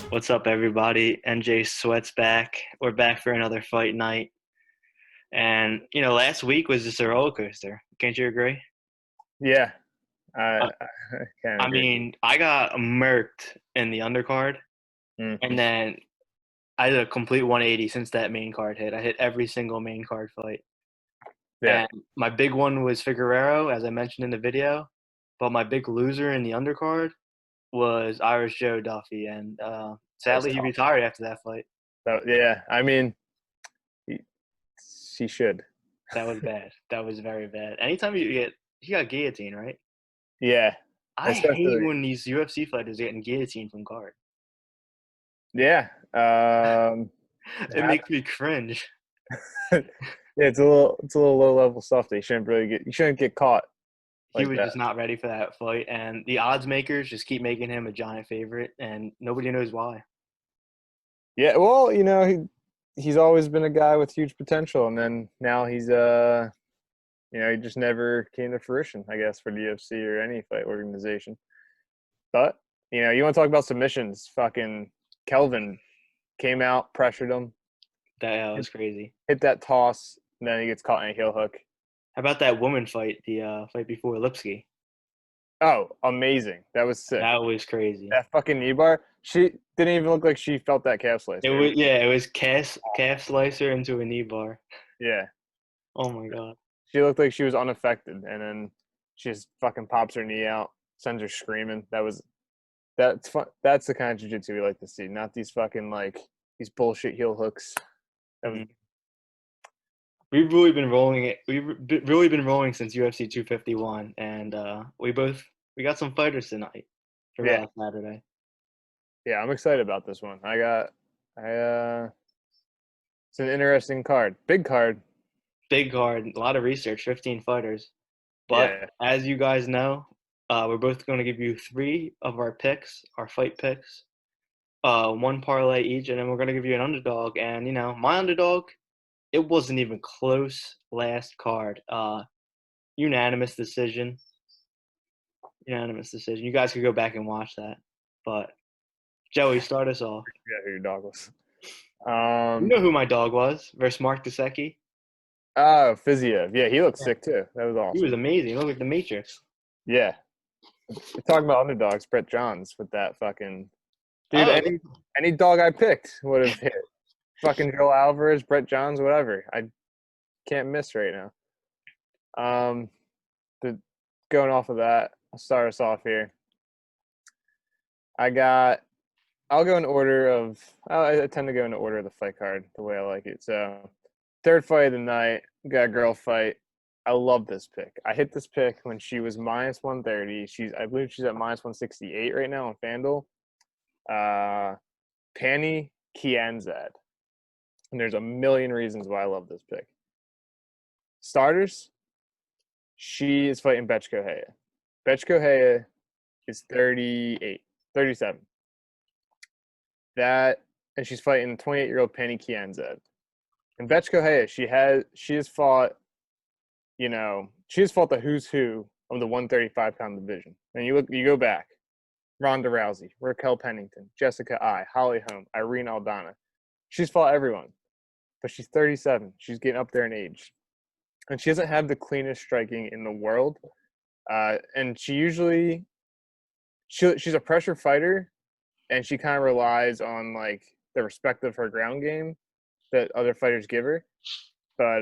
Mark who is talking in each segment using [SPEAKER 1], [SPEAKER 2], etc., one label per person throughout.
[SPEAKER 1] What's up, everybody? NJ Sweat's back. We're back for another fight night. And, last week was just a roller coaster. Can't you agree?
[SPEAKER 2] Yeah,
[SPEAKER 1] Uh,
[SPEAKER 2] I can't
[SPEAKER 1] I
[SPEAKER 2] agree.
[SPEAKER 1] mean, I got murked in the undercard, and
[SPEAKER 2] Mm.
[SPEAKER 1] then I did a complete 180 since that main card hit. I hit every single main card fight.
[SPEAKER 2] Yeah,
[SPEAKER 1] And my big one was Figueroa, as I mentioned in the video. But my big loser in the undercard was Irish Joe Duffy. And
[SPEAKER 2] that was
[SPEAKER 1] sadly, he
[SPEAKER 2] tough.
[SPEAKER 1] retired after that fight.
[SPEAKER 2] Yeah, I mean, he, she should.
[SPEAKER 1] That was bad. That was very bad. Anytime he got guillotine, right?
[SPEAKER 2] Yeah,
[SPEAKER 1] I hate
[SPEAKER 2] especially.
[SPEAKER 1] when these UFC fighters are getting guillotined from guard.
[SPEAKER 2] Yeah,
[SPEAKER 1] It
[SPEAKER 2] hap-
[SPEAKER 1] makes me cringe.
[SPEAKER 2] yeah, it's a little low level stuff that you shouldn't get caught
[SPEAKER 1] He
[SPEAKER 2] like
[SPEAKER 1] was
[SPEAKER 2] that.
[SPEAKER 1] just not ready for that fight, and the odds makers just keep making him a giant favorite, and nobody knows why.
[SPEAKER 2] Yeah, well, he's always been a guy with huge potential, and then now he just never came to fruition, I guess, for the UFC or any fight organization. But you want to talk about submissions? Fucking Kelvin came out, pressured him,
[SPEAKER 1] That
[SPEAKER 2] hit,
[SPEAKER 1] was crazy.
[SPEAKER 2] hit that toss, and then he gets caught in a heel hook.
[SPEAKER 1] How about that woman fight, the fight before Lipsky?
[SPEAKER 2] Oh, amazing. That was sick.
[SPEAKER 1] That was crazy.
[SPEAKER 2] That fucking knee bar, she didn't even look like she felt that calf slicer.
[SPEAKER 1] It was calf slicer into a knee bar.
[SPEAKER 2] Yeah.
[SPEAKER 1] Oh my god.
[SPEAKER 2] She looked like she was unaffected, and then she just fucking pops her knee out, sends her screaming. That's fun. That's the kind of jiu-jitsu we like to see, not these fucking these bullshit heel hooks. That was,
[SPEAKER 1] Mhm. We've really been rolling it. Really been rolling since UFC 251, and we got some fighters tonight for
[SPEAKER 2] yeah,
[SPEAKER 1] Saturday.
[SPEAKER 2] yeah. I'm excited about this one. It's an interesting card, big card.
[SPEAKER 1] Big card, a lot of research, 15 fighters. But
[SPEAKER 2] Yeah,
[SPEAKER 1] as you guys know, we're both going to give you three of our picks, our fight picks, one parlay each, and then we're going to give you an underdog. And my underdog, it wasn't even close last card. Unanimous decision. Unanimous decision. You guys could go back and watch that. But Joey, start us off.
[SPEAKER 2] yeah. Who your dog was?
[SPEAKER 1] You
[SPEAKER 2] Um,
[SPEAKER 1] know who my dog was versus Mark Dusecki?
[SPEAKER 2] oh, Fiziev. Yeah, he looked
[SPEAKER 1] Yeah.
[SPEAKER 2] sick too. That was
[SPEAKER 1] He was
[SPEAKER 2] awesome.
[SPEAKER 1] amazing. He looked like the Matrix.
[SPEAKER 2] Yeah, we're talking about underdogs. Brett Johns with that fucking dude.
[SPEAKER 1] Oh,
[SPEAKER 2] Any dog I picked would have hit. Fucking Joel Alvarez, Brett Johns, whatever. I can't miss right now. Um, the going off of that, I'll start us off here. I got. I'll go in order of. I tend to go in order of the fight card the way I like it. So, third fight of the night, got a girl fight. I love this pick. I hit this pick when she was minus 130. I believe she's at minus 168 right now on FanDuel. Uh, Pani Kianzad. And there's a million reasons why I love this pick. Starters, she is fighting Betch Kohea. Betch Kohea is 38, 37. And she's fighting 28-year-old Penny Kianzad. And Betch Kohea, she has fought the who's who of the 135-pound division. And you go back, Ronda Rousey, Raquel Pennington, Jessica Ai, Holly Holm, Irene Aldana. She's fought everyone, but she's 37. She's getting up there in age, and she doesn't have the cleanest striking in the world. And she's a pressure fighter, and she kind of relies on the respect of her ground game that other fighters give her. But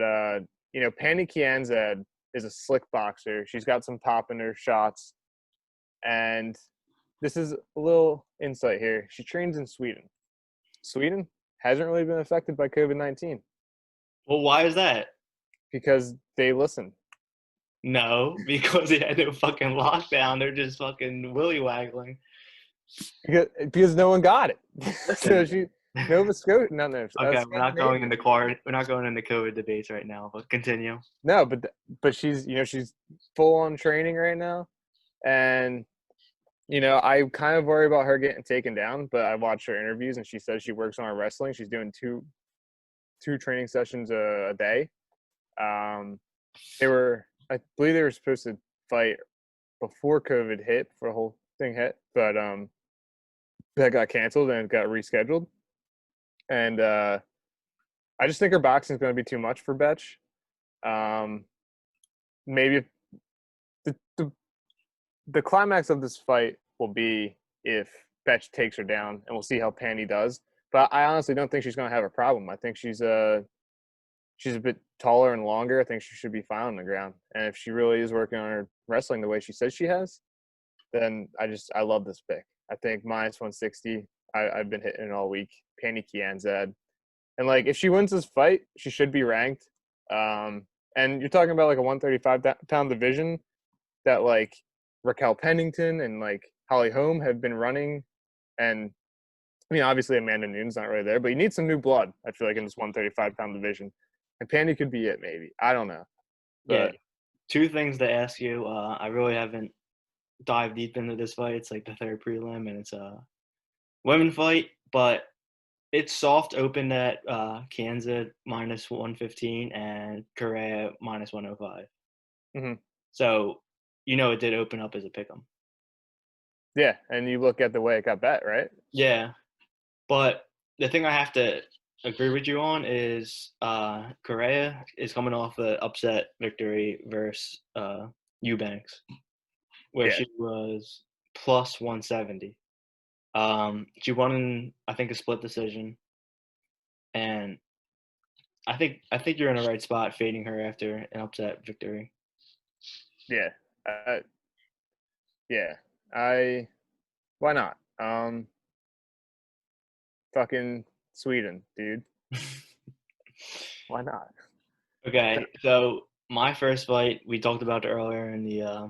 [SPEAKER 2] Pani Kianzad is a slick boxer. She's got some pop in her shots, and this is a little insight here. She trains in Sweden. Sweden hasn't really been affected by COVID-19
[SPEAKER 1] well, why is that?
[SPEAKER 2] because they listen.
[SPEAKER 1] No, because they had no fucking lockdown. They're just fucking willy waggling.
[SPEAKER 2] Because no one got it. So
[SPEAKER 1] Listen,
[SPEAKER 2] Nova Scotia, no,
[SPEAKER 1] okay,
[SPEAKER 2] Scandinavia.
[SPEAKER 1] we're not going into COVID debates right now. But continue.
[SPEAKER 2] No, but she's full on training right now, and I kind of worry about her getting taken down. But I watched her interviews, and she says she works on her wrestling. She's doing two training sessions a day. I believe they were supposed to fight before COVID hit, before the whole thing hit, but that got canceled and got rescheduled. And I just think her boxing is going to be too much for Betch. Um, maybe the, the the climax of this fight will be if Betch takes her down, and we'll see how Pandy does. But I honestly don't think she's going to have a problem. I think she's a bit taller and longer. I think she should be fine on the ground. And if she really is working on her wrestling the way she says she has, then I love this pick. I think minus 160. I've been hitting it all week. Pandy Kianzad. And like if she wins this fight, she should be ranked. And you're talking about like a 135-pound division that like Raquel Pennington and like Holly Holm have been running. And I mean, obviously Amanda Nunes not really there, but you need some new blood, I feel like, in this 135-pound division. And Pandy could be it, maybe. I don't know. But
[SPEAKER 1] Yeah. Two things to ask you. I really haven't dived deep into this fight. It's like the third prelim, and it's a women fight, but it's soft open at Kansas minus 115 and Correa minus 105.
[SPEAKER 2] mhm.
[SPEAKER 1] So, it did open up as a pick'em.
[SPEAKER 2] Yeah, and you look at the way it got bet, right?
[SPEAKER 1] Yeah, but the thing I have to agree with you on is Correa is coming off an upset victory versus Eubanks, where
[SPEAKER 2] Yeah.
[SPEAKER 1] she was plus 170. She won in, I think, a split decision, and I think you're in the right spot fading her after an upset victory.
[SPEAKER 2] Yeah. Yeah. Why not? Fucking Sweden, dude. Why not?
[SPEAKER 1] Okay, so my first fight, we talked about it earlier in the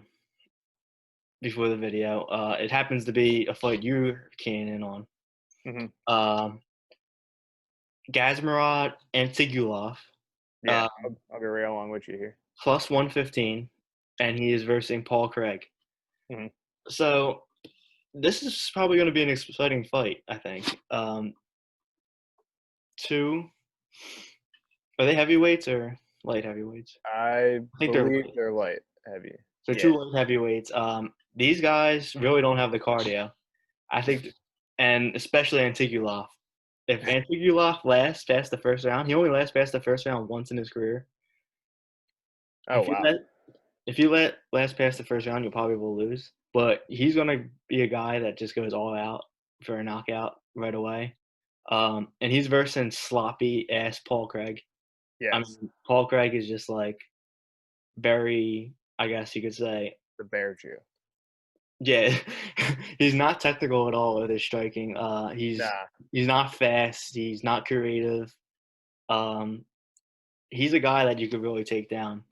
[SPEAKER 1] before the video. It happens to be a fight you're keen in on.
[SPEAKER 2] Hmm.
[SPEAKER 1] Um, Gazmarod Antigulov,
[SPEAKER 2] Yeah,
[SPEAKER 1] uh,
[SPEAKER 2] I'll go right along with you here.
[SPEAKER 1] plus 115, and he is versing Paul Craig.
[SPEAKER 2] Hmm.
[SPEAKER 1] So this is probably going to be an exciting fight, I think. Two, are they heavyweights or light heavyweights?
[SPEAKER 2] I
[SPEAKER 1] I think they're
[SPEAKER 2] believe
[SPEAKER 1] light.
[SPEAKER 2] they're light heavy.
[SPEAKER 1] So
[SPEAKER 2] Yeah.
[SPEAKER 1] two light heavyweights. These guys really don't have the cardio. I think, and especially Antigulov. If Antigulov lasts past the first round, he only lasts past the first round once in his career.
[SPEAKER 2] Oh
[SPEAKER 1] If you
[SPEAKER 2] wow.
[SPEAKER 1] let if you let last past the first round, you'll probably will lose. But he's gonna be a guy that just goes all out for a knockout right away. And he's versing sloppy ass Paul Craig. I
[SPEAKER 2] Yes.
[SPEAKER 1] mean, Paul Craig is just like very, I guess you could say,
[SPEAKER 2] The Bear Jew.
[SPEAKER 1] yeah, he's not technical at all with his striking.
[SPEAKER 2] Nah.
[SPEAKER 1] He's not fast. He's not creative. Um, he's a guy that you could really take down.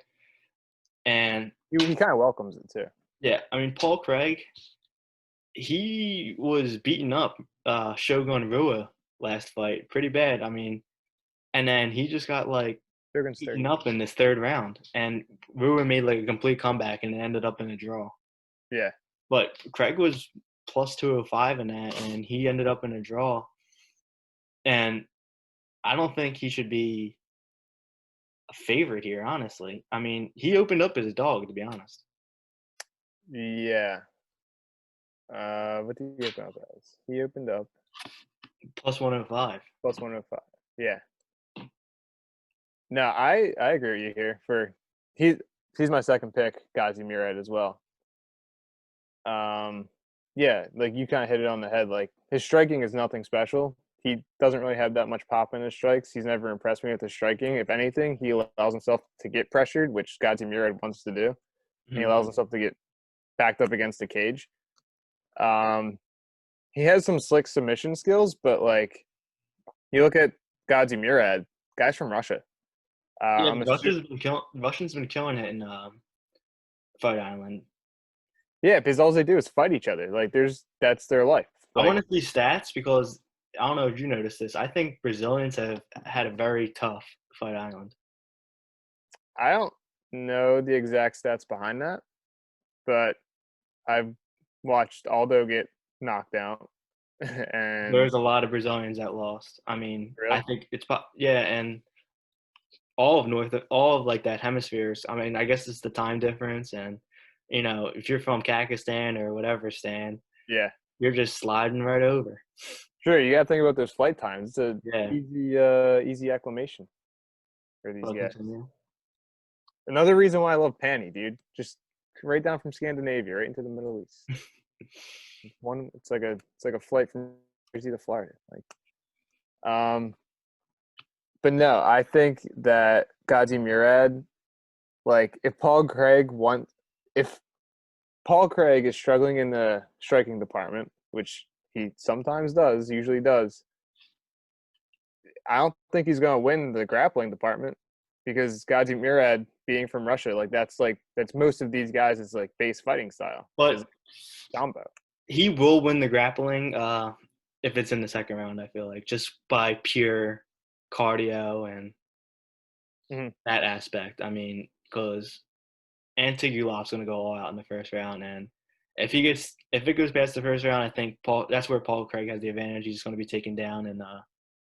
[SPEAKER 1] And
[SPEAKER 2] He kind of welcomes it too.
[SPEAKER 1] yeah, I mean, Paul Craig, he was beating up Shogun Rua last fight pretty bad. I mean, and then he just got like
[SPEAKER 2] Durgan's
[SPEAKER 1] beaten
[SPEAKER 2] 30.
[SPEAKER 1] up in this third round, and Rua made like a complete comeback and it ended up in a draw.
[SPEAKER 2] Yeah.
[SPEAKER 1] But Craig was plus 205 in that, and he ended up in a draw. And I don't think he should be a favorite here, honestly. I mean, he opened up as a dog, to be honest.
[SPEAKER 2] Yeah. What did he open up as? He opened up
[SPEAKER 1] Plus 105.
[SPEAKER 2] plus 105. Yeah. No, I agree with you here. He's my second pick, Ghazi Murad as well. Yeah, like you kind of hit it on the head. Like his striking is nothing special. He doesn't really have that much pop in his strikes. He's never impressed me with his striking. If anything, he allows himself to get pressured, which Ghazi Murad wants to do. And he
[SPEAKER 1] Mhm.
[SPEAKER 2] allows himself to get backed up against the cage. He has some slick submission skills, but like you look at Ghazi Murad, guys from Russia.
[SPEAKER 1] Yeah,
[SPEAKER 2] I'm assuming,
[SPEAKER 1] Russians been killing it in Fight Island.
[SPEAKER 2] yeah, because all they do is fight each other. Like that's their life.
[SPEAKER 1] I
[SPEAKER 2] Like
[SPEAKER 1] want to see stats because I don't know if you noticed this. I think Brazilians have had a very tough Fight Island.
[SPEAKER 2] I don't know the exact stats behind that, but I've watched Aldo get knocked out, and
[SPEAKER 1] There's a lot of Brazilians that lost. I mean, I
[SPEAKER 2] really,
[SPEAKER 1] think yeah, and all of like that hemispheres. I mean, I guess it's the time difference, and if you're from Kakistan or whatever stan,
[SPEAKER 2] Yeah.
[SPEAKER 1] you're just sliding right over.
[SPEAKER 2] Sure, you got to think about those flight times. It's a
[SPEAKER 1] Yeah.
[SPEAKER 2] easy acclimation for these
[SPEAKER 1] I'll
[SPEAKER 2] guys.
[SPEAKER 1] continue.
[SPEAKER 2] Another reason why I love Panny, dude. Just right down from Scandinavia, right into the Middle East. It's like a flight from Jersey to Florida. But no, I think that Ghazi Murad, like if Paul Craig is struggling in the striking department, which he sometimes does, usually does, I don't think he's going to win the grappling department because Ghazi Murad being from Russia, that's most of these guys is like base fighting style. Is
[SPEAKER 1] But
[SPEAKER 2] Sambo.
[SPEAKER 1] he will win the grappling if it's in the second round, I feel like, just by pure cardio and
[SPEAKER 2] Mhm.
[SPEAKER 1] that aspect. I mean, because Antigulov's going to go all out in the first round, and if it goes past the first round, I think that's where Paul Craig has the advantage. He's going to be taken down and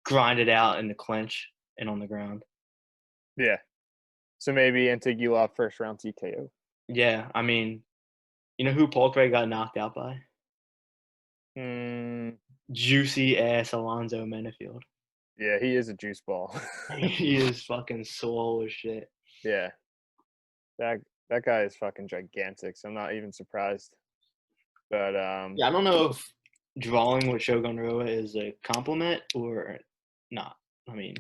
[SPEAKER 1] grind it out in the clinch and on the ground.
[SPEAKER 2] Yeah. So maybe Antigua first round TKO.
[SPEAKER 1] Yeah, I mean, you know who Paul Craig got knocked out by?
[SPEAKER 2] Mm,
[SPEAKER 1] Juicy ass Alonzo Menifield.
[SPEAKER 2] yeah, he is a juice ball.
[SPEAKER 1] He is fucking swole as shit.
[SPEAKER 2] Yeah. That that guy is fucking gigantic, so I'm not even surprised. But
[SPEAKER 1] Yeah, I don't know if drawing with Shogun Rua is a compliment or not. I mean,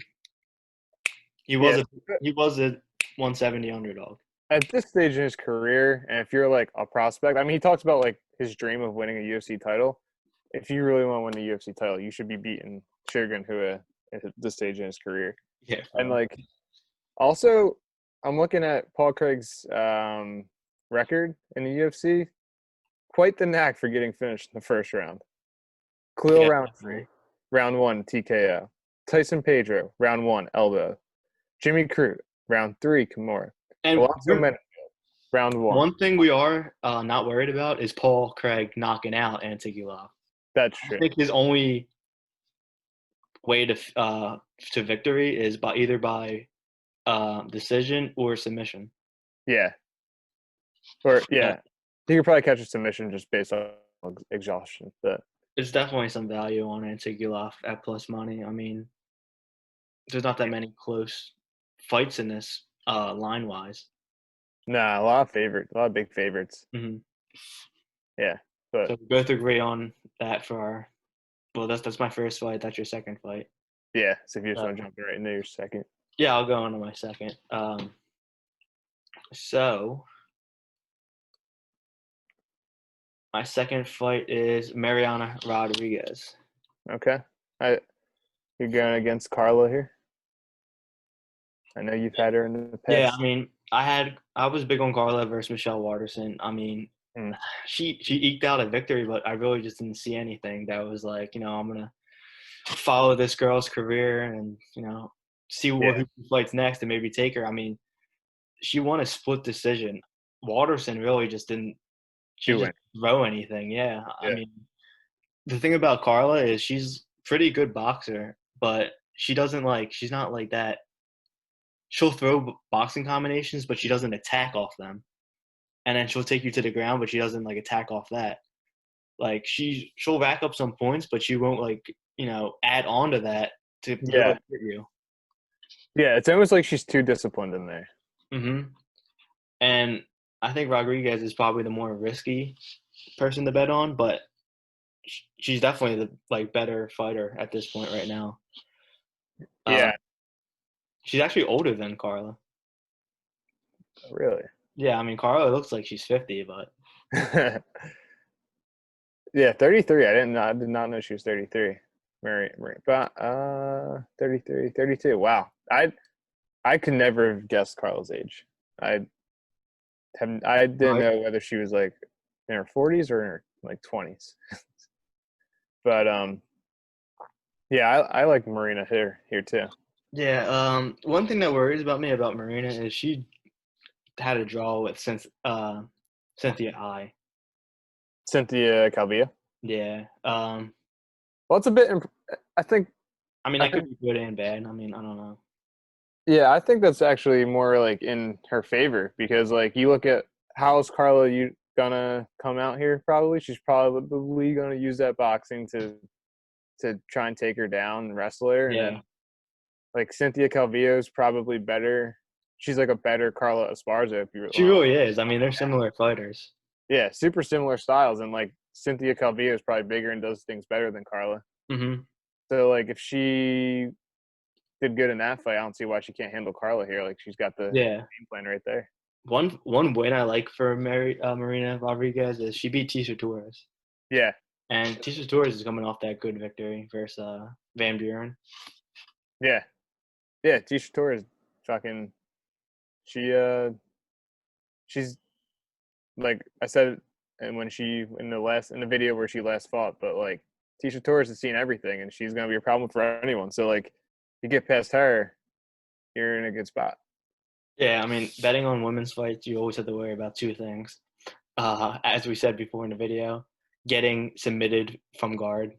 [SPEAKER 1] he
[SPEAKER 2] yeah,
[SPEAKER 1] was a he was a 170 underdog.
[SPEAKER 2] at this stage in his career, and if you're like a prospect, I mean, he talks about like his dream of winning a UFC title. If you really want to win the UFC title, you should be beating Shogun Rua at this stage in his career.
[SPEAKER 1] Yeah,
[SPEAKER 2] And
[SPEAKER 1] bro.
[SPEAKER 2] like, also, I'm looking at Paul Craig's record in the UFC. Quite the knack for getting finished in the first round. Khalil
[SPEAKER 1] Yeah,
[SPEAKER 2] Roundtree, round 1 TKO. Tyson Pedro, round 1 elbow. Jimmy Crute, round 3 Kimura.
[SPEAKER 1] and
[SPEAKER 2] Alonso Mendes, round 1.
[SPEAKER 1] one thing we are not worried about is Paul Craig knocking out Antigulov.
[SPEAKER 2] That's
[SPEAKER 1] I
[SPEAKER 2] true.
[SPEAKER 1] think his only way to victory is by decision or submission.
[SPEAKER 2] Yeah. Or
[SPEAKER 1] Uh,
[SPEAKER 2] yeah, he could probably catch a submission just based on exhaustion. But
[SPEAKER 1] There's definitely some value on Antigulov at plus money. I mean, there's not that many close fights in this line wise.
[SPEAKER 2] nah, a lot of big favorites.
[SPEAKER 1] Mm-hmm.
[SPEAKER 2] Yeah, but
[SPEAKER 1] So we both agree on that for our. Well, that's my first fight. That's your second fight.
[SPEAKER 2] yeah. So if you just
[SPEAKER 1] Uh,
[SPEAKER 2] want to jump right into your second,
[SPEAKER 1] yeah, I'll go on to my second. So my second fight is Mariana Rodriguez.
[SPEAKER 2] okay. You're going against Carla here. I know you've had her in the
[SPEAKER 1] Yeah,
[SPEAKER 2] past.
[SPEAKER 1] I mean, I was big on Carla versus Michelle Watterson. I mean,
[SPEAKER 2] Mm,
[SPEAKER 1] she eked out a victory, but I really just didn't see anything that was like, I'm gonna follow this girl's career and see
[SPEAKER 2] yeah,
[SPEAKER 1] who fights next and maybe take her. I mean, she won a split decision. Watterson really just didn't. She
[SPEAKER 2] do
[SPEAKER 1] just
[SPEAKER 2] it.
[SPEAKER 1] didn't throw anything. Yeah, I
[SPEAKER 2] Yeah,
[SPEAKER 1] mean, the thing about Carla is she's pretty good boxer, but she's not like that. She'll throw boxing combinations, but she doesn't attack off them. And then she'll take you to the ground, but she doesn't like attack off that. Like she'll rack up some points, but she won't like add on to that to really
[SPEAKER 2] yeah,
[SPEAKER 1] hurt you.
[SPEAKER 2] yeah. It's almost like she's too disciplined in there.
[SPEAKER 1] Hmm. And I think Rodriguez is probably the more risky person to bet on, but she's definitely the better fighter at this point right now. Uh,
[SPEAKER 2] Yeah,
[SPEAKER 1] she's actually older than Carla.
[SPEAKER 2] really.
[SPEAKER 1] Yeah, I mean Carla looks like she's 50, but
[SPEAKER 2] Yeah, 33. I did not know she was 33. Mary, but 33, 32. Wow. I could never have guessed Carla's age. I didn't
[SPEAKER 1] right.
[SPEAKER 2] know whether she was like in her 40s or in her like 20s. But yeah, I like Marina here too.
[SPEAKER 1] Yeah. One thing that worries about me about Marina is she had a draw with Cynthia I.
[SPEAKER 2] Cynthia Calvillo.
[SPEAKER 1] Yeah.
[SPEAKER 2] Well, it's a bit. I think.
[SPEAKER 1] I mean
[SPEAKER 2] I
[SPEAKER 1] that could
[SPEAKER 2] think.
[SPEAKER 1] be good and bad. I mean I don't know.
[SPEAKER 2] Yeah, I think that's actually more like in her favor because like you look at how is Carla gonna come out here? Probably she's probably gonna use that boxing to try and take her down and wrestle her, and
[SPEAKER 1] Yeah.
[SPEAKER 2] then like Cynthia Calvillo is probably better. She's like a better Carla Esparza if you
[SPEAKER 1] She
[SPEAKER 2] want.
[SPEAKER 1] really is. I mean, they're similar fighters.
[SPEAKER 2] Yeah, super similar styles, and like Cynthia Calvillo is probably bigger and does things better than Carla.
[SPEAKER 1] Hmm.
[SPEAKER 2] So like if she did good in that fight, I don't see why she can't handle Carla here. Like she's got the
[SPEAKER 1] Yeah.
[SPEAKER 2] game plan right there.
[SPEAKER 1] One win I like for Marina Rodriguez is she beat Tisha Torres.
[SPEAKER 2] Yeah,
[SPEAKER 1] And Tisha Torres is coming off that good victory versus Van Buren.
[SPEAKER 2] yeah, yeah. Tisha Torres, fucking, she she's like I said, and when she in the video where she last fought, but like Tisha Torres has seen everything, and she's gonna be a problem for anyone. So like, you get past her, you're in a good spot.
[SPEAKER 1] Yeah, I mean, betting on women's fights, you always have to worry about two things. As we said before in the video, getting submitted from guard.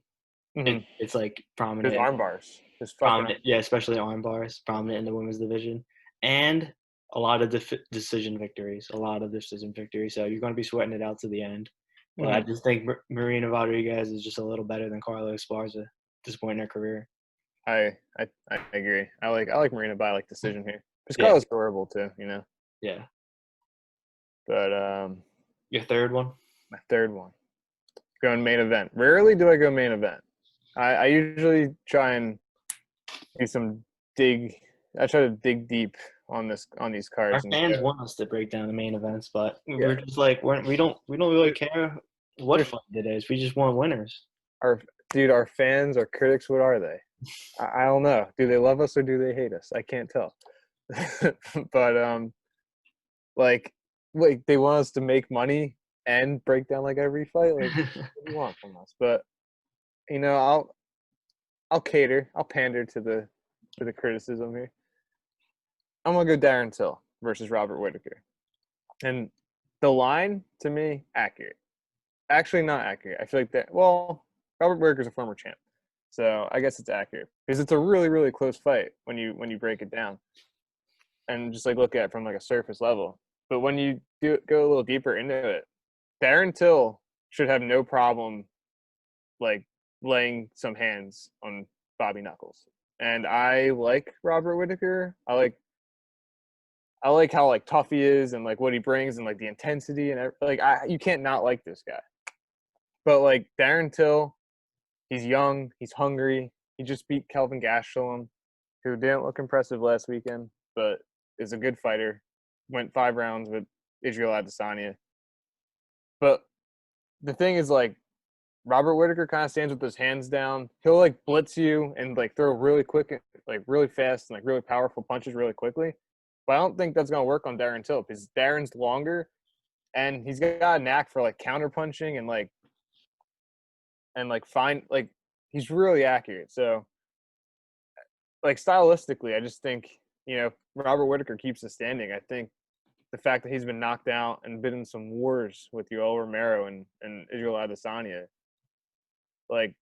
[SPEAKER 2] Mm-hmm.
[SPEAKER 1] It's like
[SPEAKER 2] There's
[SPEAKER 1] prominent,
[SPEAKER 2] arm bars. There's fucking
[SPEAKER 1] prominent, yeah, especially arm bars, prominent in the women's division, and a lot of decision victories, a lot of decision victories. So you're going to be sweating it out to the end. But I
[SPEAKER 2] mm-hmm.
[SPEAKER 1] just think Marina Rodriguez is just a little better than Carlos Esparza at this point in her career.
[SPEAKER 2] I agree. I like Marina by like decision here. Because
[SPEAKER 1] Yeah,
[SPEAKER 2] Carla's horrible too, you know.
[SPEAKER 1] yeah.
[SPEAKER 2] But
[SPEAKER 1] Your third one?
[SPEAKER 2] my third one, going main event. Rarely do I go main event. I usually try and do some dig. I try to dig deep on these
[SPEAKER 1] Our
[SPEAKER 2] cards and
[SPEAKER 1] fans want us to break down the main events, but
[SPEAKER 2] yeah.
[SPEAKER 1] we're just like we don't really care what fight it is. We just want winners.
[SPEAKER 2] Our our fans, our critics, what are they? I don't know. Do they love us or do they hate us? I can't tell. But like they want us to make money and break down like every fight. Like, what do you want from us? But I'll cater. I'll pander to the criticism here. I'm gonna go Darren Till versus Robert Whittaker, and the line to me accurate. Actually, not accurate. I feel like that. Well, Robert Whittaker's a former champ, so I guess it's accurate because it's a really really close fight when you break it down and just like look at it from like a surface level. But when you go a little deeper into it, Darren Till should have no problem like laying some hands on Bobby Knuckles. And I like Robert Whittaker. I like how like tough he is and like what he brings and like the intensity and like you can't not like this guy. But like Darren Till, he's young, he's hungry. He just beat Kelvin Gastelum, who didn't look impressive last weekend, but is a good fighter. Went 5 rounds with Israel Adesanya. But the thing is like Robert Whittaker kind of stands with his hands down. He'll like blitz you and like throw really quick, like really fast and like really powerful punches really quickly. But I don't think that's gonna work on Darren Till because Darren's longer and he's got a knack for like counter punching and fine like he's really accurate. So like stylistically, I just think Robert Whittaker keeps us standing. I think the fact that he's been knocked out and been in some wars with Yoel Romero and Israel Adesanya, like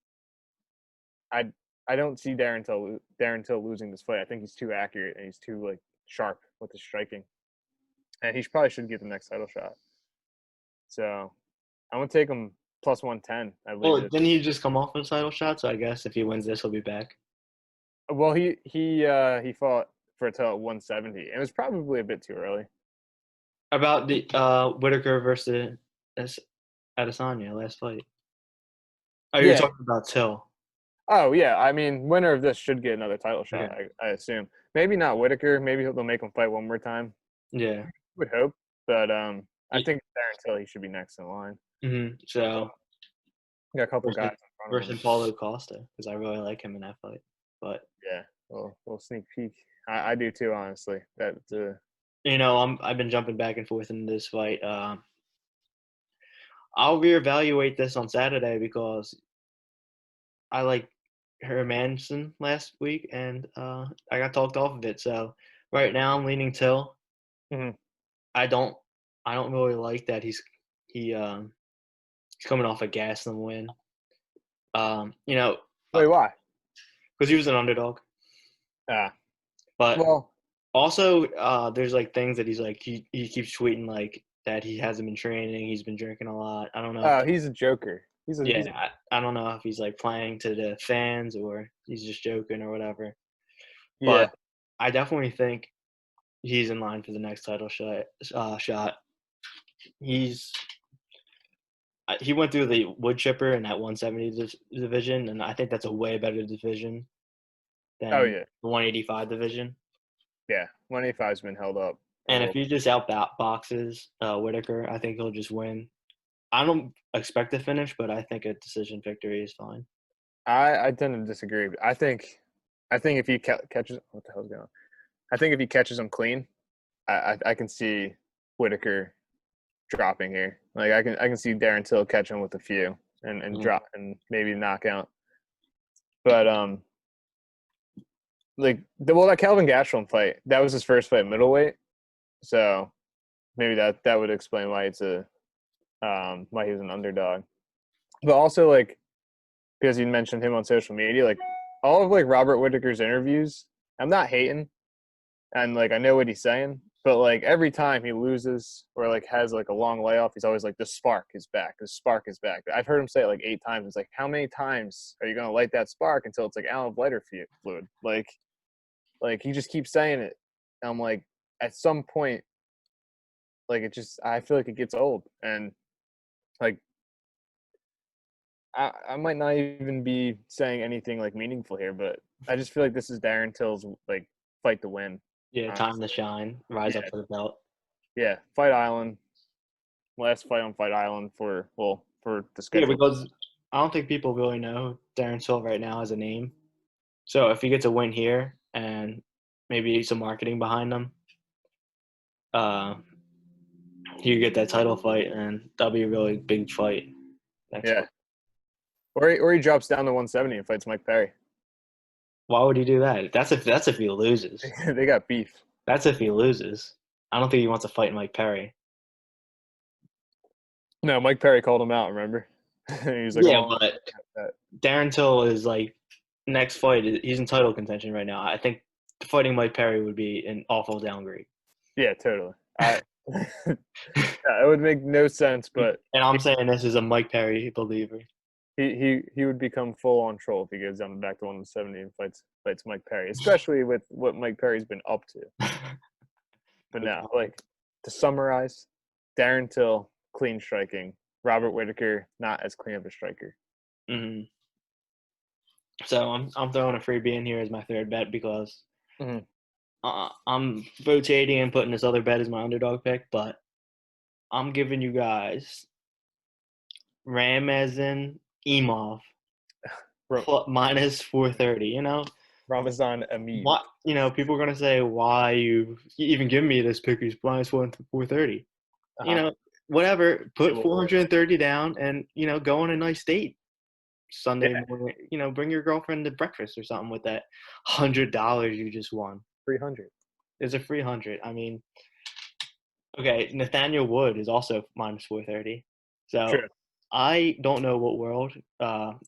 [SPEAKER 2] I I don't see Darren Till losing this fight. I think he's too accurate and he's too like sharp with his striking, and he probably should get the next title shot. So I'm gonna take him plus 110. I believe
[SPEAKER 1] Well,
[SPEAKER 2] it is.
[SPEAKER 1] didn't he just come off a title shot? So I guess if he wins this, he'll be back.
[SPEAKER 2] Well, he fought for a title at 170. It was probably a bit too early.
[SPEAKER 1] About the Whitaker versus Adesanya last fight. Oh, you're
[SPEAKER 2] Yeah.
[SPEAKER 1] talking about Till.
[SPEAKER 2] Oh yeah. I mean, winner of this should get another title shot.
[SPEAKER 1] Okay.
[SPEAKER 2] I assume. Maybe not Whittaker. Maybe they'll make him fight one more time.
[SPEAKER 1] Yeah.
[SPEAKER 2] Would hope. But I think Darren Till he should be next in line.
[SPEAKER 1] So
[SPEAKER 2] Got a couple
[SPEAKER 1] versus,
[SPEAKER 2] guys in front of him.
[SPEAKER 1] Paulo Costa because I really like him in that fight. But
[SPEAKER 2] Yeah. Little sneak peek. I do too, honestly.
[SPEAKER 1] I've been jumping back and forth in this fight. I'll reevaluate this on Saturday because I like Hermanson last week and I got talked off of it. So right now I'm leaning Till.
[SPEAKER 2] Mhm.
[SPEAKER 1] I don't really like that he's coming off a Gaslam win.
[SPEAKER 2] Wait, why?
[SPEAKER 1] Because he was an underdog. But
[SPEAKER 2] Well,
[SPEAKER 1] also, there's like things that he's like he keeps tweeting like that he hasn't been training. He's been drinking a lot. I don't know.
[SPEAKER 2] Oh, he's a joker. He's
[SPEAKER 1] Yeah, I don't know if he's like playing to the fans or he's just joking or whatever.
[SPEAKER 2] yeah.
[SPEAKER 1] But I definitely think he's in line for the next title shot. He's he went through the wood chipper in that 170 division, and I think that's a way better division
[SPEAKER 2] Oh
[SPEAKER 1] than
[SPEAKER 2] yeah,
[SPEAKER 1] the 185 division.
[SPEAKER 2] yeah. 185's been held up for a
[SPEAKER 1] And if
[SPEAKER 2] little.
[SPEAKER 1] he just out boxes Whittaker, I think he'll just win. I don't expect a finish, but I think a decision victory is fine.
[SPEAKER 2] I tend to disagree. I think if he catches what the hell's going on? I think if he catches him clean, I can see Whittaker dropping here. Like I can see Darren Till catch him with a few and
[SPEAKER 1] Mhm.
[SPEAKER 2] drop and maybe knock out. But like that Calvin Gastelum fight, that was his first fight middleweight, so maybe that would explain why it's a why he was an underdog. But also like because you mentioned him on social media, like all of like Robert Whittaker's interviews, I'm not hating, and like I know what he's saying, but like every time he loses or like has like a long layoff, he's always like the spark is back, the spark is back. I've heard him say it like 8 times. It's like how many times are you gonna light that spark until it's like out of lighter fluid? Like he just keeps saying it. And I'm like at some point, like it just I feel like it gets old, and like I might not even be saying anything like meaningful here, but I just feel like this is Darren Till's like fight to win.
[SPEAKER 1] Yeah, time to
[SPEAKER 2] Honestly,
[SPEAKER 1] shine, rise up
[SPEAKER 2] yeah,
[SPEAKER 1] to the belt.
[SPEAKER 2] yeah. Fight Island, last fight on Fight Island for the
[SPEAKER 1] Yeah,
[SPEAKER 2] schedule.
[SPEAKER 1] because I don't think people really know Darren Till right now as a name. So if he gets a win here and maybe some marketing behind him, uh, you get that title fight, and that'll be a really big fight next
[SPEAKER 2] Yeah,
[SPEAKER 1] week.
[SPEAKER 2] or he drops down to 170 and fights Mike Perry.
[SPEAKER 1] Why would he do that? That's if he loses.
[SPEAKER 2] They got beef.
[SPEAKER 1] That's if he loses. I don't think he wants to fight Mike Perry.
[SPEAKER 2] No, Mike Perry called him out. Remember? He was like,
[SPEAKER 1] Yeah,
[SPEAKER 2] "Oh,
[SPEAKER 1] but
[SPEAKER 2] that."
[SPEAKER 1] Darren Till is like next fight. He's in title contention right now. I think fighting Mike Perry would be an awful downgrade.
[SPEAKER 2] Yeah, totally. Yeah, it would make no sense, but
[SPEAKER 1] And I'm saying this as a Mike Perry believer.
[SPEAKER 2] he would become full on troll if he goes down back to 170 and fights Mike Perry, especially with what Mike Perry's been up to. But now, like to summarize, Darren Till clean striking, Robert Whittaker not as clean of a striker.
[SPEAKER 1] Hmm. So I'm throwing a freebie in here as my third bet because
[SPEAKER 2] Mm-hmm.
[SPEAKER 1] I'm rotating and putting this other bet as my underdog pick, but I'm giving you guys Ramazan Imov minus 430.
[SPEAKER 2] Ramazan Amid.
[SPEAKER 1] What people are gonna say why you even give me this pick? He's minus 430.
[SPEAKER 2] Uh-huh.
[SPEAKER 1] Whatever.
[SPEAKER 2] It
[SPEAKER 1] Put
[SPEAKER 2] will work.
[SPEAKER 1] 430 down, and go on a nice date Sunday
[SPEAKER 2] Yeah,
[SPEAKER 1] morning. Bring your girlfriend to breakfast or something with that $100 you just won.
[SPEAKER 2] 300.
[SPEAKER 1] There's a free 100. I mean, okay, Nathaniel Wood is also minus 430. So
[SPEAKER 2] True.
[SPEAKER 1] I don't know what world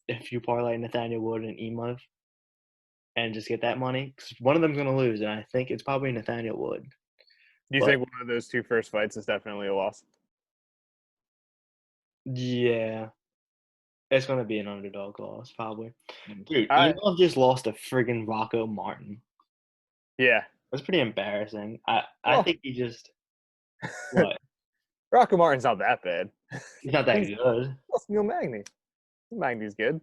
[SPEAKER 1] if you parlay Nathaniel Wood and Emov and just get that money, because one of them's gonna lose, and I think it's probably Nathaniel Wood.
[SPEAKER 2] Do you
[SPEAKER 1] But
[SPEAKER 2] think one of those two first fights is definitely a loss?
[SPEAKER 1] yeah, it's gonna be an underdog loss probably. Dude,
[SPEAKER 2] I
[SPEAKER 1] Emov just lost to friggin' Rocco Martin.
[SPEAKER 2] Yeah.
[SPEAKER 1] That's pretty embarrassing. I
[SPEAKER 2] Well,
[SPEAKER 1] think he just what?
[SPEAKER 2] Rocco Martin's not that bad.
[SPEAKER 1] He's not that
[SPEAKER 2] He's
[SPEAKER 1] good.
[SPEAKER 2] plus Neil Magny. Magny's good.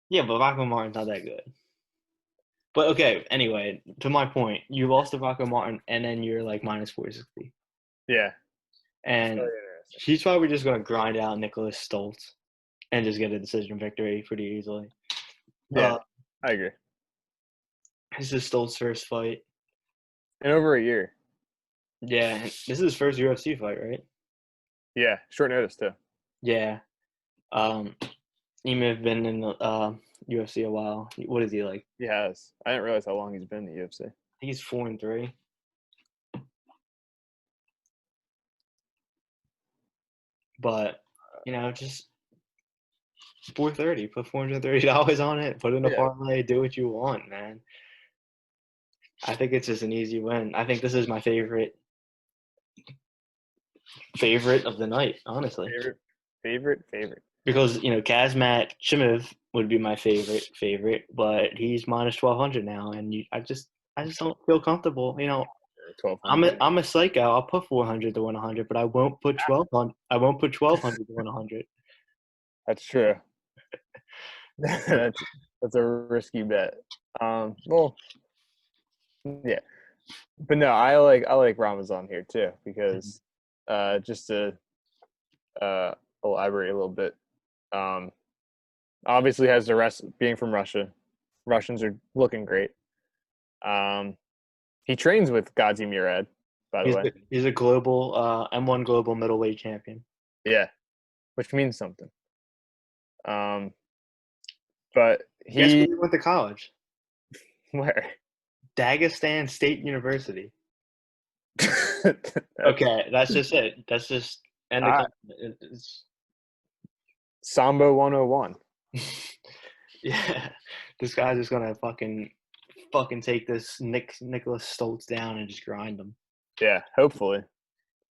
[SPEAKER 1] Yeah, but Rocco Martin's not that good. But okay, anyway, to my point, you lost to Rocco Martin, and then you're like minus 460,
[SPEAKER 2] Yeah. It's
[SPEAKER 1] and
[SPEAKER 2] very interesting.
[SPEAKER 1] he's probably just gonna grind out Nicholas Stoltz and just get a decision victory pretty easily.
[SPEAKER 2] Yeah, I agree.
[SPEAKER 1] This is Stoltz's first fight.
[SPEAKER 2] In over a year.
[SPEAKER 1] Yeah, this is his first UFC fight, right?
[SPEAKER 2] Yeah, short notice too.
[SPEAKER 1] Yeah. He may have been in the UFC a while. What is he like?
[SPEAKER 2] He has. I didn't realize how long he's been in the UFC.
[SPEAKER 1] I think he's 4-3. But just 430. Put $430 on it. Put in a
[SPEAKER 2] Yeah.
[SPEAKER 1] parlay. Do what you want, man. I think it's just an easy win. I think this is my favorite Favorite of the night, honestly.
[SPEAKER 2] Favorite.
[SPEAKER 1] Because, Kazmat Chimev would be my favorite, but he's minus 1,200 now, and I just don't feel comfortable.
[SPEAKER 2] 1,200.
[SPEAKER 1] I'm a psycho. I'll put 400 to win 100, but I won't put 1,200. I won't put 1,200 to win 100.
[SPEAKER 2] That's true. that's a risky bet. Well, yeah, but no, I like Ramazan here too because just to elaborate a little bit, obviously has the rest being from Russia. Russians are looking great. He trains with Gazi Murad, by the way.
[SPEAKER 1] He's a global M1 global middleweight champion.
[SPEAKER 2] Yeah, which means something. But
[SPEAKER 1] Guess where
[SPEAKER 2] he
[SPEAKER 1] he went to college?
[SPEAKER 2] where?
[SPEAKER 1] Dagestan State University. Okay, that's just it. That's just end the it's,
[SPEAKER 2] Sambo 101.
[SPEAKER 1] Yeah, this guy's just gonna fucking take this Nicholas Stoltz down and just grind him.
[SPEAKER 2] Yeah, hopefully.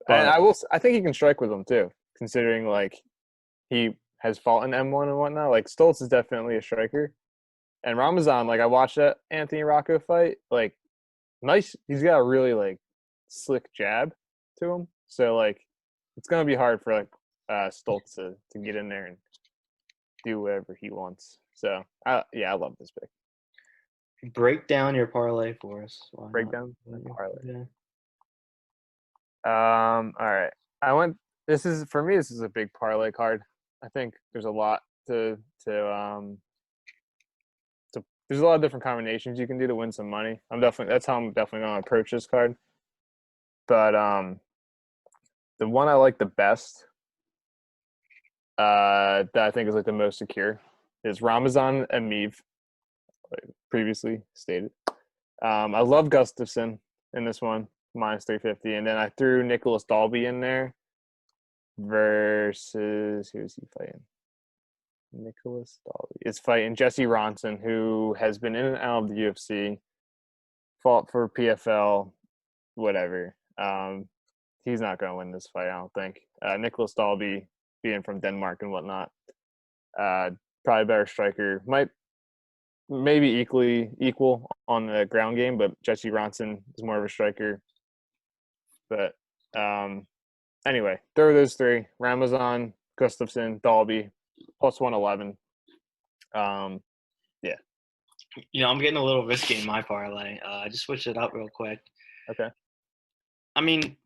[SPEAKER 1] But
[SPEAKER 2] And I think he can strike with him too, considering like he has fought in M1 and whatnot. Like Stoltz is definitely a striker. And Ramazan, like I watched that Anthony Rocco fight, like nice. He's got a really like slick jab to him. So like it's gonna be hard for like Stoltz to get in there and do whatever he wants. So I love this pick.
[SPEAKER 1] break down your parlay for us.
[SPEAKER 2] Break down the parlay.
[SPEAKER 1] Yeah.
[SPEAKER 2] All right. This is a big parlay card. I think there's a lot there's a lot of different combinations you can do to win some money. That's how I'm definitely going to approach this card. But the one I like the best, that I think is like the most secure, is Ramazan Amiv, like previously stated. I love Gustafson in this one, minus 350, and then I threw Nicholas Dalby in there versus who is he fighting? Nicholas Dalby is fighting Jesse Ronson, who has been in and out of the UFC, fought for PFL, whatever. He's not going to win this fight, I don't think. Nicholas Dalby, being from Denmark and whatnot, probably better striker. Maybe equal on the ground game, but Jesse Ronson is more of a striker. But anyway, throw those three: Ramazan, Gustafson, Dalby, plus 111. Yeah.
[SPEAKER 1] I'm getting a little risky in my parlay. I just switched it up real quick.
[SPEAKER 2] Okay.
[SPEAKER 1] I mean,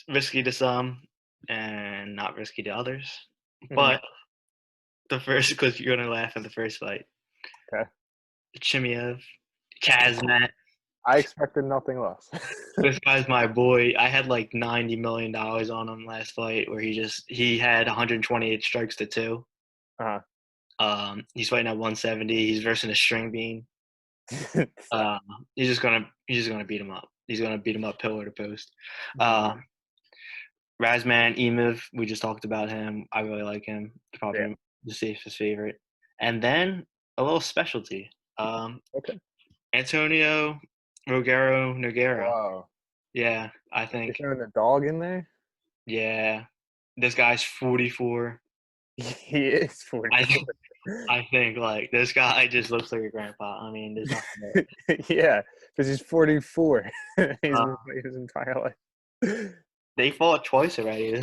[SPEAKER 1] risky to some and not risky to others.
[SPEAKER 2] Mm-hmm.
[SPEAKER 1] But the first, because you're gonna laugh at the first fight.
[SPEAKER 2] Okay.
[SPEAKER 1] Chimaev, Kazmat.
[SPEAKER 2] I expected nothing less.
[SPEAKER 1] This guy's my boy. I had like $90 million on him last fight, where he had 128 strikes to 2. He's fighting at 170. He's versing a string bean. He's just gonna beat him up. He's gonna beat him up pillar to post. Razman Emiv, we just talked about him. I really like him. Probably the safest favorite. And then a little specialty.
[SPEAKER 2] Okay.
[SPEAKER 1] Antonio Nogueira.
[SPEAKER 2] Wow.
[SPEAKER 1] Yeah, I think.
[SPEAKER 2] You're throwing the dog in there?
[SPEAKER 1] Yeah. This guy's 44.
[SPEAKER 2] He is 44.
[SPEAKER 1] I think like this guy just looks like a grandpa. I mean, there's nothing
[SPEAKER 2] yeah, because he's 44. He's been fighting his entire life.
[SPEAKER 1] They fought twice already.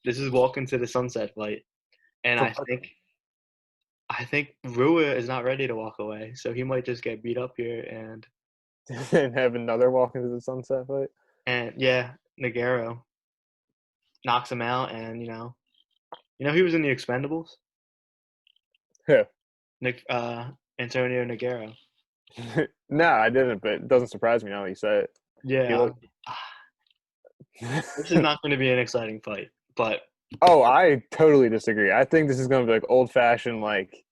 [SPEAKER 1] This is walking to the sunset fight, and I think Rua is not ready to walk away, so he might just get beat up here and
[SPEAKER 2] have another walk into the sunset fight.
[SPEAKER 1] And yeah, Nogueira knocks him out, and he was in the Expendables.
[SPEAKER 2] Who?
[SPEAKER 1] Antonio Nogueira.
[SPEAKER 2] No, I didn't, but it doesn't surprise me now that you say it.
[SPEAKER 1] Yeah. This is not going to be an exciting fight, but
[SPEAKER 2] I totally disagree. I think this is going to be like old-fashioned, like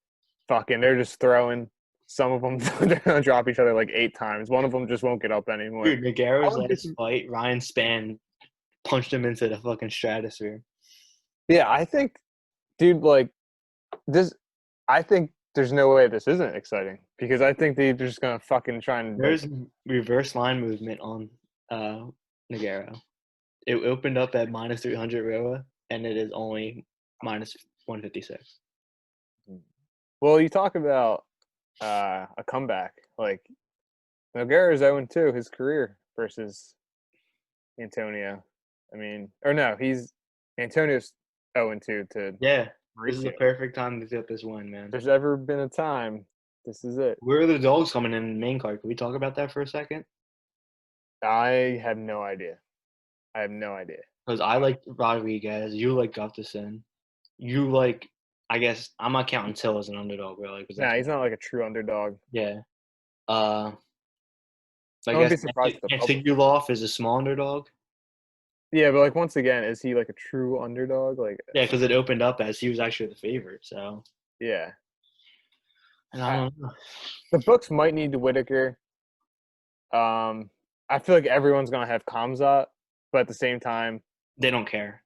[SPEAKER 2] fucking. They're just throwing. Some of them they're going to drop each other like 8 times. One of them just won't get up anymore.
[SPEAKER 1] Dude, Nogueira's last fight, Ryan Spann punched him into the fucking stratosphere.
[SPEAKER 2] Yeah, I think, dude, like this. I think there's no way this isn't exciting because I think they're just going to fucking try and.
[SPEAKER 1] There's reverse line movement on Nogueira. It opened up at minus 300 ROA, and it is only minus 156.
[SPEAKER 2] Well, you talk about a comeback. Like, Nogueira is 0-2 his career versus Antonio. I mean, or no, Antonio's 0-2 to
[SPEAKER 1] Yeah, this is the
[SPEAKER 2] Mauricio.
[SPEAKER 1] perfect time to get this win, man.
[SPEAKER 2] If there's ever been a time, this is it.
[SPEAKER 1] Where are the dogs coming in the main card? Can we talk about that for a second?
[SPEAKER 2] I have no idea. I have no idea.
[SPEAKER 1] Because I like Rodriguez, you like Gustafson, you like. I guess I'm not counting Till as an underdog, really. Cause
[SPEAKER 2] Nah,
[SPEAKER 1] that's,
[SPEAKER 2] he's not like a true underdog.
[SPEAKER 1] yeah. I
[SPEAKER 2] I wouldn't
[SPEAKER 1] guess
[SPEAKER 2] be surprised if the public.
[SPEAKER 1] Antigulov is a small underdog.
[SPEAKER 2] Yeah, but like once again, is he like a true underdog? Like,
[SPEAKER 1] Yeah, because it opened up as he was actually the favorite. So,
[SPEAKER 2] yeah.
[SPEAKER 1] and I don't know.
[SPEAKER 2] The books might need to Whittaker. I feel like everyone's gonna have Kamzat, but at the same time,
[SPEAKER 1] They don't care.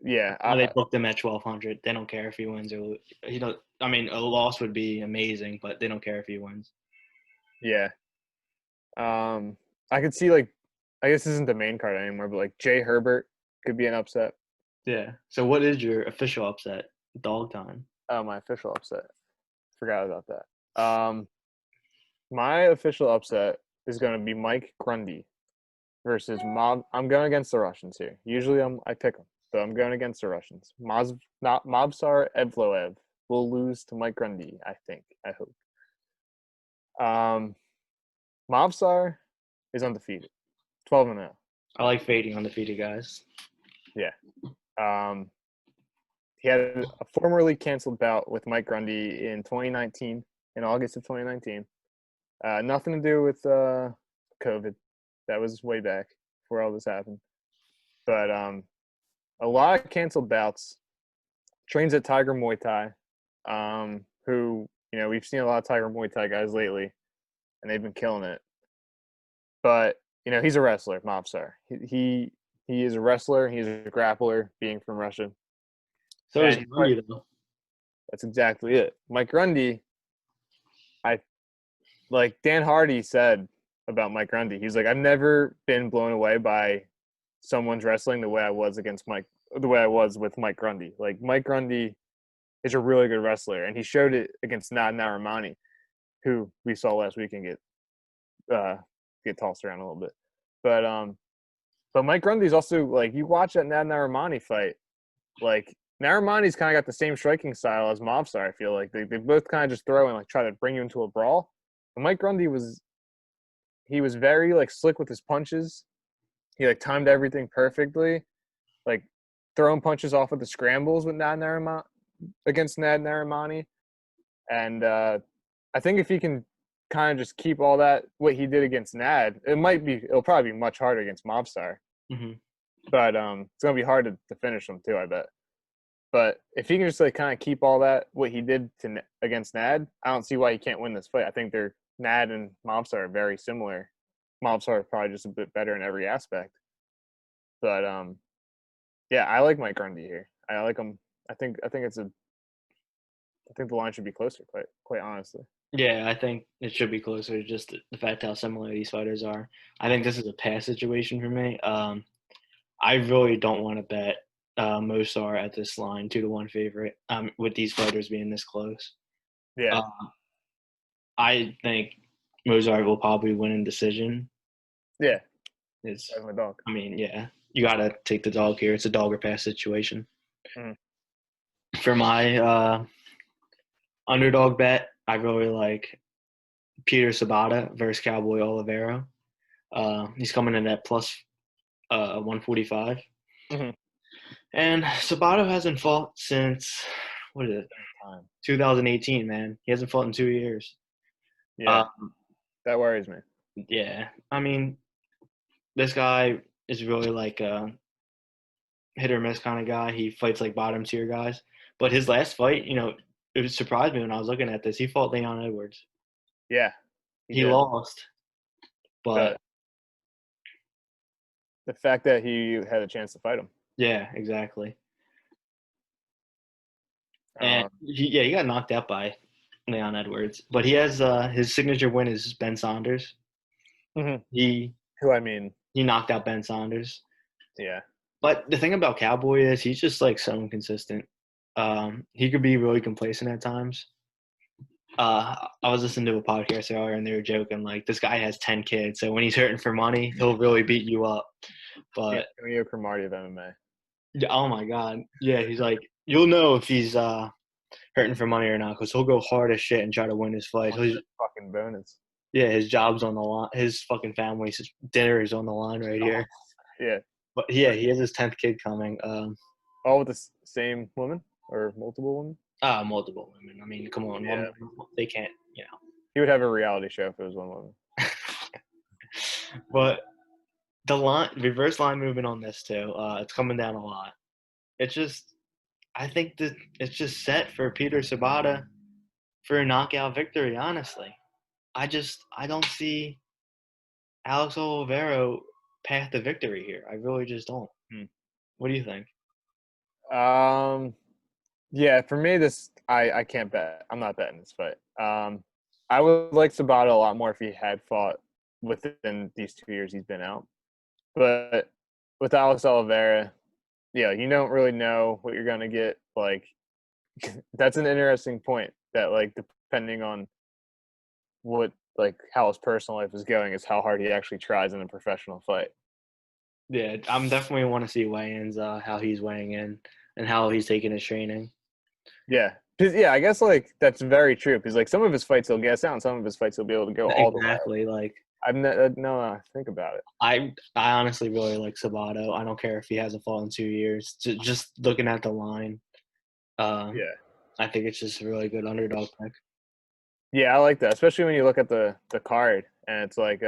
[SPEAKER 2] yeah,
[SPEAKER 1] They booked him at 1,200. They don't care if he wins or he don't. I mean, a loss would be amazing, but they don't care if he wins.
[SPEAKER 2] yeah. I could see like, I guess this isn't the main card anymore, but like Jay Herbert could be an upset.
[SPEAKER 1] Yeah. So, what is your official upset? Dog time.
[SPEAKER 2] Oh, my official upset. Forgot about that. My official upset is going to be Mike Grundy versus Mob. I'm going against the Russians here. Usually I pick them, but I'm going against the Russians. Not Mobsar Evloev will lose to Mike Grundy, I think. I hope. Mobsar is undefeated, 12-0.
[SPEAKER 1] I like fading undefeated guys.
[SPEAKER 2] Yeah. He had a formerly canceled bout with Mike Grundy in 2019, in August of 2019. Nothing to do with COVID. That was way back before all this happened. But a lot of canceled bouts. Trains at Tiger Muay Thai, who, we've seen a lot of Tiger Muay Thai guys lately, and they've been killing it. But, he's a wrestler, Mobsar. He is a wrestler. He's a grappler, being from Russia.
[SPEAKER 1] So is Grundy, though.
[SPEAKER 2] That's exactly it. Mike Grundy, like Dan Hardy said about Mike Grundy, he's like, I've never been blown away by someone's wrestling the way I was with Mike Grundy. Like, Mike Grundy is a really good wrestler, and he showed it against Nad Narimani, who we saw last weekend get tossed around a little bit. But Mike Grundy's also, like, you watch that Nad Narimani fight, like, Narimani's kind of got the same striking style as Mobsar, I feel like. They both kind of just throw and, like, try to bring you into a brawl. But Mike Grundy was very, like, slick with his punches. He, like, timed everything perfectly. Like, throwing punches off of the scrambles with against Nad Narimani. And I think if he can kind of just keep all that, what he did against Nad, it'll probably be much harder against Mobsar.
[SPEAKER 1] Mm-hmm.
[SPEAKER 2] But it's going to be hard to finish him, too, I bet. But if he can just, like, kind of keep all that, what he did against Nad, I don't see why he can't win this fight. I think Nad and Mobsar are very similar. Mobsar is probably just a bit better in every aspect. But yeah, I like Mike Grundy here. I like him. I think the line should be closer, quite honestly.
[SPEAKER 1] Yeah, I think it should be closer. Just the fact how similar these fighters are. I think this is a pass situation for me. I really don't want to bet Mosar at this line 2-1 favorite. With these fighters being this close.
[SPEAKER 2] Yeah.
[SPEAKER 1] I think Mozart will probably win in decision.
[SPEAKER 2] Yeah.
[SPEAKER 1] It's
[SPEAKER 2] my dog.
[SPEAKER 1] I mean, yeah, you gotta take the dog here. It's a dog or pass situation.
[SPEAKER 2] Mm-hmm.
[SPEAKER 1] For my underdog bet, I really like Peter Sabata versus Cowboy Oliveira. He's coming in at plus 145.
[SPEAKER 2] Mm-hmm.
[SPEAKER 1] And Sabato hasn't fought since, what is it? 2018, man. He hasn't fought in 2 years.
[SPEAKER 2] Yeah, that worries me.
[SPEAKER 1] Yeah. I mean, this guy is really like a hit or miss kind of guy. He fights like bottom tier guys. But his last fight, it surprised me when I was looking at this. He fought Leon Edwards.
[SPEAKER 2] Yeah.
[SPEAKER 1] He lost. But
[SPEAKER 2] the fact that he had a chance to fight him.
[SPEAKER 1] Yeah, exactly. And he got knocked out by Leon Edwards. But he has his signature win is Ben Saunders.
[SPEAKER 2] Mm-hmm.
[SPEAKER 1] He
[SPEAKER 2] who I mean
[SPEAKER 1] He knocked out Ben Saunders.
[SPEAKER 2] Yeah.
[SPEAKER 1] But the thing about Cowboy is he's just like so inconsistent. He could be really complacent at times. I was listening to a podcast earlier and they were joking like this guy has 10 kids, so when he's hurting for money, he'll really beat you up.
[SPEAKER 2] Yeah.
[SPEAKER 1] But
[SPEAKER 2] Antonio Cromartie of MMA.
[SPEAKER 1] oh my god, yeah, he's like you'll know if he's hurting for money or not because he'll go hard as shit and try to win his fight.
[SPEAKER 2] Fucking bonus.
[SPEAKER 1] Yeah, his job's on the line. His fucking family's dinner is on the line right here.
[SPEAKER 2] Yeah.
[SPEAKER 1] But yeah, he has his 10th kid coming.
[SPEAKER 2] All with the same woman or multiple women?
[SPEAKER 1] Multiple women. I mean, come on,
[SPEAKER 2] Yeah.
[SPEAKER 1] they can't, you know.
[SPEAKER 2] He would have a reality show if it was one woman.
[SPEAKER 1] But the reverse line movement on this too, it's coming down a lot. It's just, I think that it's just set for Peter Sabata for a knockout victory. Honestly, I don't see Alex Oliveira path to victory here. I really just don't. What do you think?
[SPEAKER 2] Yeah, for me, I can't bet. I'm not betting this fight. I would like Sabata a lot more if he had fought within these 2 years he's been out. But with Alex Oliveira, yeah, you don't really know what you're gonna get. Like, that's an interesting point. That like depending on what how his personal life is going is how hard he actually tries in a professional fight.
[SPEAKER 1] Yeah, I'm definitely want to see weigh-ins, how he's weighing in and how he's taking his training.
[SPEAKER 2] Yeah. Yeah, I guess like that's very true because like some of his fights he'll gas out, and some of his fights he'll be able to go all the way.
[SPEAKER 1] Exactly. Like
[SPEAKER 2] No, think about it.
[SPEAKER 1] I honestly really like Sabato. I don't care if he hasn't fought in 2 years. Just looking at the line,
[SPEAKER 2] Yeah.
[SPEAKER 1] I think it's just a really good underdog pick.
[SPEAKER 2] Yeah, I like that, especially when you look at the card and it's like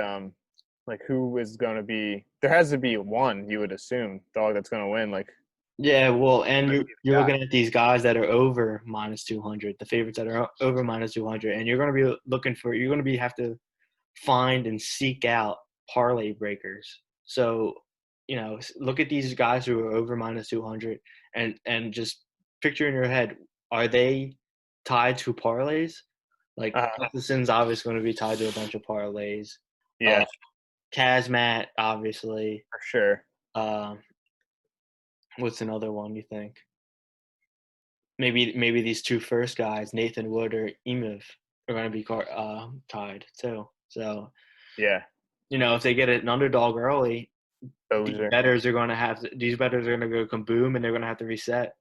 [SPEAKER 2] who is going to be there has to be one you would assume dog that's going to win like
[SPEAKER 1] Yeah, well, and you're
[SPEAKER 2] guy.
[SPEAKER 1] looking at these guys that are over minus 200, the favorites that are over minus 200, and you're going to be you're going to be have to find and seek out parlay breakers. So, look at these guys who are over minus 200 and just picture in your head, are they tied to parlays? Like, Gustafson's obviously going to be tied to a bunch of parlays.
[SPEAKER 2] Yeah,
[SPEAKER 1] Kazmat, obviously.
[SPEAKER 2] for sure.
[SPEAKER 1] What's another one you think? Maybe these two first guys, Nathan Wood or Emov, are going to be tied too. So
[SPEAKER 2] Yeah,
[SPEAKER 1] if they get an underdog early, these
[SPEAKER 2] Bozer.
[SPEAKER 1] bettors are going to go kaboom and they're going to have to reset.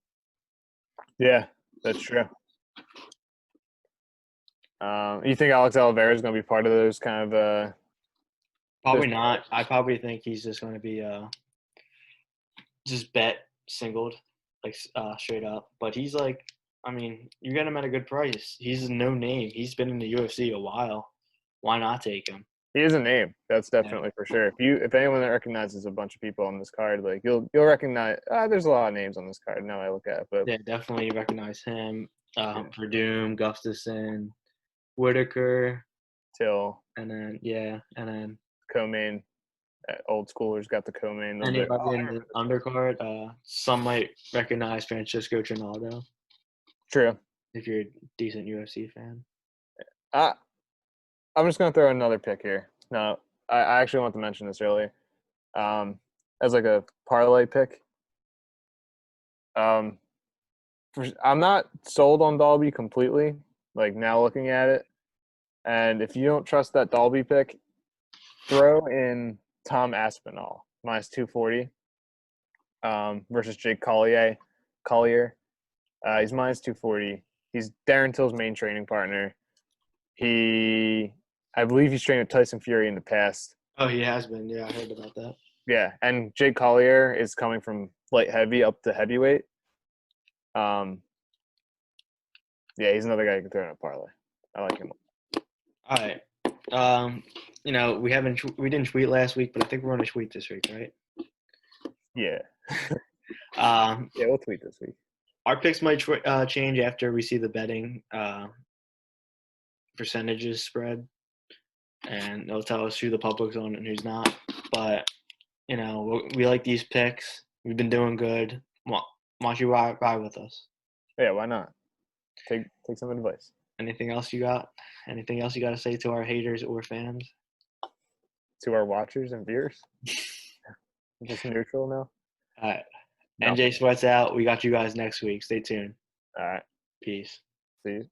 [SPEAKER 2] Yeah, that's true. You think Alex Oliveira is going to be part of those kind of?
[SPEAKER 1] Probably not. I probably think he's just going to be just bet singled, like straight up. But he's like, I mean, you get him at a good price. He's a no name. He's been in the UFC a while. Why not take him?
[SPEAKER 2] He is a name. That's definitely for sure. If anyone that recognizes a bunch of people on this card, like you'll recognize. There's a lot of names on this card now I look at, but
[SPEAKER 1] yeah, definitely recognize him. Verdum, Gustafson, Whittaker,
[SPEAKER 2] Till,
[SPEAKER 1] and then
[SPEAKER 2] co-main. Old schoolers got the co-main.
[SPEAKER 1] Anybody in the undercard. Some might recognize Francisco Trinaldo.
[SPEAKER 2] True.
[SPEAKER 1] If you're a decent UFC fan.
[SPEAKER 2] I'm just gonna throw another pick here. No, I actually want to mention this earlier. As like a parlay pick. I'm not sold on Dalby completely. Like now looking at it, and if you don't trust that Dalby pick, throw in Tom Aspinall minus 240 versus Jake Collier. He's minus 240. He's Darren Till's main training partner. I believe he's trained with Tyson Fury in the past.
[SPEAKER 1] Oh, he has been. Yeah, I heard about that.
[SPEAKER 2] Yeah, and Jake Collier is coming from light heavy up to heavyweight. Yeah, he's another guy you can throw in a parlay. I like him.
[SPEAKER 1] All right. We didn't tweet last week, but I think we're going to tweet this week, right?
[SPEAKER 2] Yeah.
[SPEAKER 1] Yeah,
[SPEAKER 2] we'll tweet this week.
[SPEAKER 1] Our picks might change after we see the betting percentages spread, and they'll tell us who the public's on and who's not. But we like these picks. We've been doing good. Why don't you ride with us?
[SPEAKER 2] Yeah, why not? Take some advice.
[SPEAKER 1] Anything else you got? Anything else you got to say to our haters or fans?
[SPEAKER 2] to our watchers and viewers? Just neutral now?
[SPEAKER 1] All right.
[SPEAKER 2] No.
[SPEAKER 1] NJ Sweats out. We got you guys next week. Stay tuned.
[SPEAKER 2] All right.
[SPEAKER 1] Peace.
[SPEAKER 2] See you.